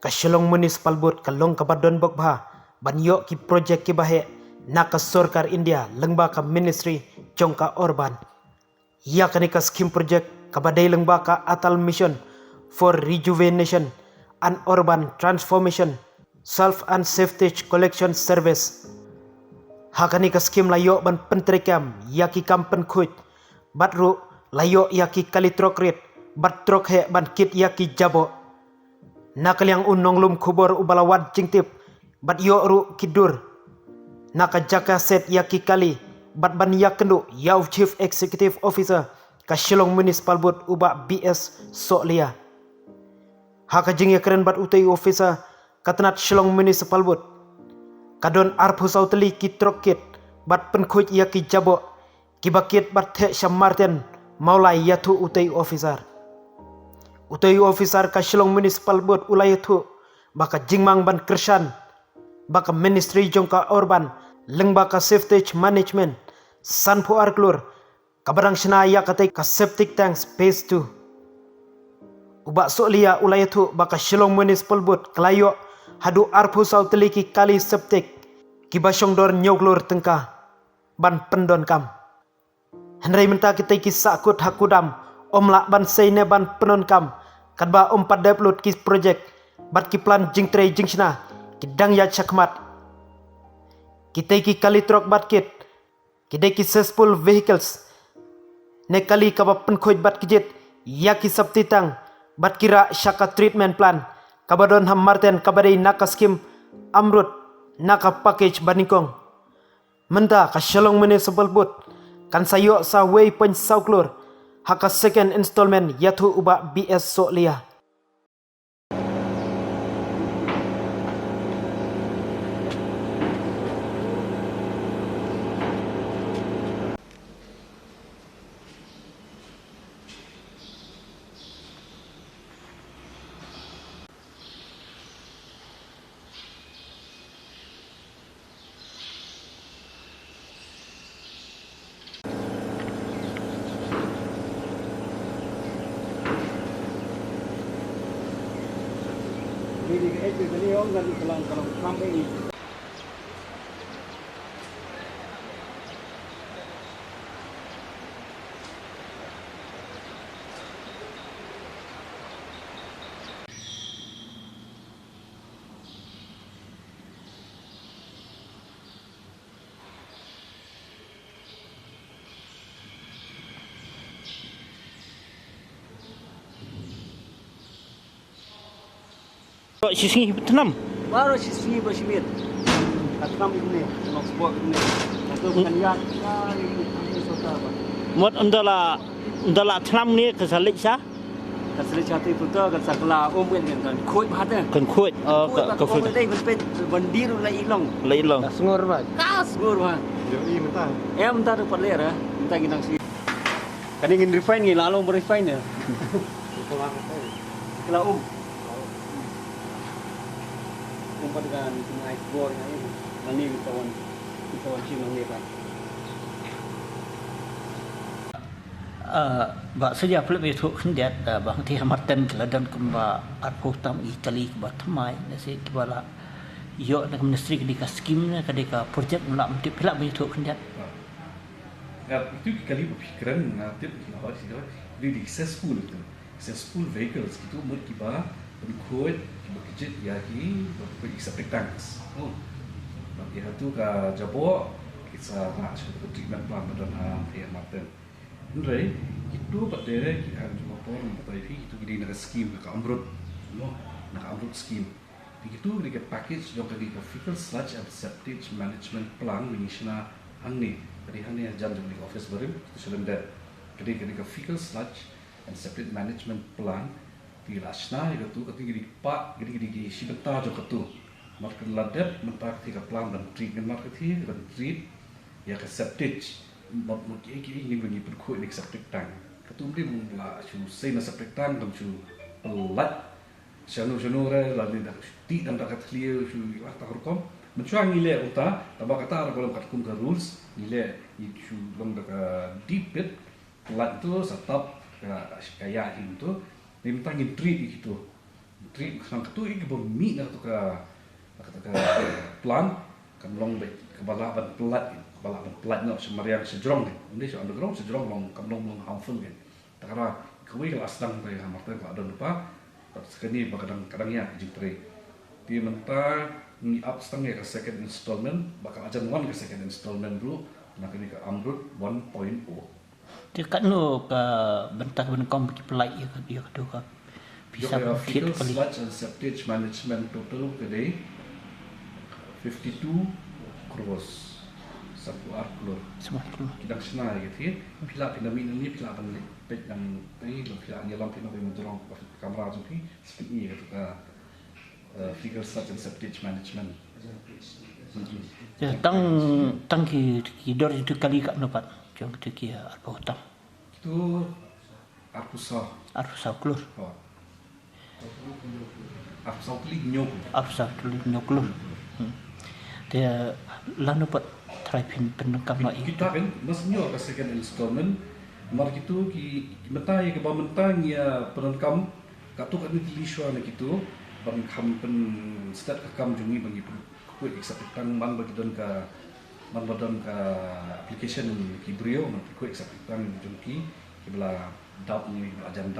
Kasyolong municipal board kalong kabadon bokbha banyo ki project ki bahe naka Sarkar India lengba ka ministry jongka Orban. Ya kanika scheme project kabadai lengba ka Atal Mission for Rejuvenation and Urban Transformation Self and Safety Collection Service. Hakanika scheme layo ban pentrekam yaki kampen kuit batru layo yaki kalitrokrit batrok he ban kit yaki jabo. Naka liang unong lum kubor ubalawad jingtip bat yo ru kidur naka jaka set yaki kali bat ban yakendu yaw chief executive officer ka Shillong municipal board uba BS Soklia. Haka jing keren bat utai officer katanat Shillong municipal board kadon arpu sauteli ki trokit bat penkuj yaki jabo kibakit bat the Martin maulai yatu utai officer. Utai officer ka Shillong municipal board ulay itu baka jingmang ban kersan baka ministry jongka Urban lengba ka safety management sanpu arklur kabarang sina ya katai ka septic tanks phase 2 ubak Soklia ulay itu baka Shillong municipal board kelayo hadu arpu sauteliki kali septic kibasyong dor nyoglur tengka ban pendon kam henry menta kita ki sakut hakudam omlak ban seine ban penon kam kadba umpat deplut ki project bat ki plan jing tre jing sina kidang ya chakmat kita ki kali trok bat kit kide ki successful vehicles ne kali kaba penkhoj bat kijit ya ki saptitang bat kira shaka treatment plan kabadon ham marten kabadai naka scheme amrut naka package banikong menta ka Shillong municipal board kan sayo sa waypoint sauklur haka second installment yatu uba BS Soklia. Ini orang kan kalau sampai ini. Sisi tenam. Baru sisi bersimit. Katam ini, nak sport ini. Atau bukan ya, ini sota apa? Mot undala tenam ni kesalik sah. Kasih cati putar kan sakla umwen kan kuat bahatnya. Kan kuat ke full. Kuat ini ben bandir lai long. Lai long. Sungur bah. Sungur bah. Jadi mentah. Mentah tu perlu ya. Mentah ginang si. Kan ingin refine ni, lalu berefine ya. Kalau umpat dengan ice ball ini nanti kita Cina ni kan. Ba saja peluk itu hendak bang ti Martin keladan kumba arpo tam Itali ba thamai nasi kibala yo nak ministry kedika scheme na kedika project mula mti pelak itu hendak. Itu kali berfikiran nanti kita really successful vehicles itu merkiba berikut berkejut yaki berikut septic tanks. Bagi itu ka jabo kita nak cuba treatment plan pada Tian Martin. Nure itu pada kita cuma pun tapi itu kita nak scheme nak amrut, nak amrut scheme. Begitu kita package jom tadi ka fecal sludge and septic management plan minisna hangni. Jadi hangni jam di office baru itu sudah ada. Jadi kita fecal sludge and septic management plan di lasna itu ketika di pak jadi sibeta jo ketu market ladet mentak tiga plan dan treatment market hi dan treat ya ke septic mot ini bagi perku ini septic tank ketu mesti mula cu sei na septic tank dan cu pelat sanu re lalu dah ti dan dah clear cu lah tak hukum mencuang nilai uta tambah kata kalau kat kum ke rules nilai itu long dah deep bit pelat tu setap kayak itu. Dia minta ngintri gitu. Tri sang ketu iki bumi na to ka plan kan long baik kebala ban pelat no semarian sejrong ni. Ini so underground sejrong long kam long harmful kan. Takara kuwi kalau asdang tay hamartan ka adon lupa. Sekali kadang ya jitri. Dia mentah ni up setang ya ke second installment bakal ajan one ke second installment dulu. Nak ini ke Amrut 1.0. Dia kat no ka bentak benkom bagi pelai ya dia kedua ka bisa Your fit fecal kali sludge and septage management total today 52 crores. Satu arklor. semua tu. Kita senang gitu. Pila pinamin ini pila ban pet yang ini lo pila ni lamp pinamin menjorong kamera tu ki seperti gitu ka fecal sludge and septage management. Ya tang ki dor itu kali kat nopat. Jong tu ki arpa hutam. Itu arpusa. Arpa sa klur. Oh. Arpusa kali nyok. Arpa sa klur nyoklur. Dia lan nopat try penengkam nak Kita kan maksudnya ke second installment mar gitu ki mentai ke mentang ya perenkam katu kan di liswa na gitu ban kam pen start ka kam jungi bagi ku ekseptan man bagi don ka man badon ka application ki brio man ku ekseptan jungi ki bela dap ni ajan dap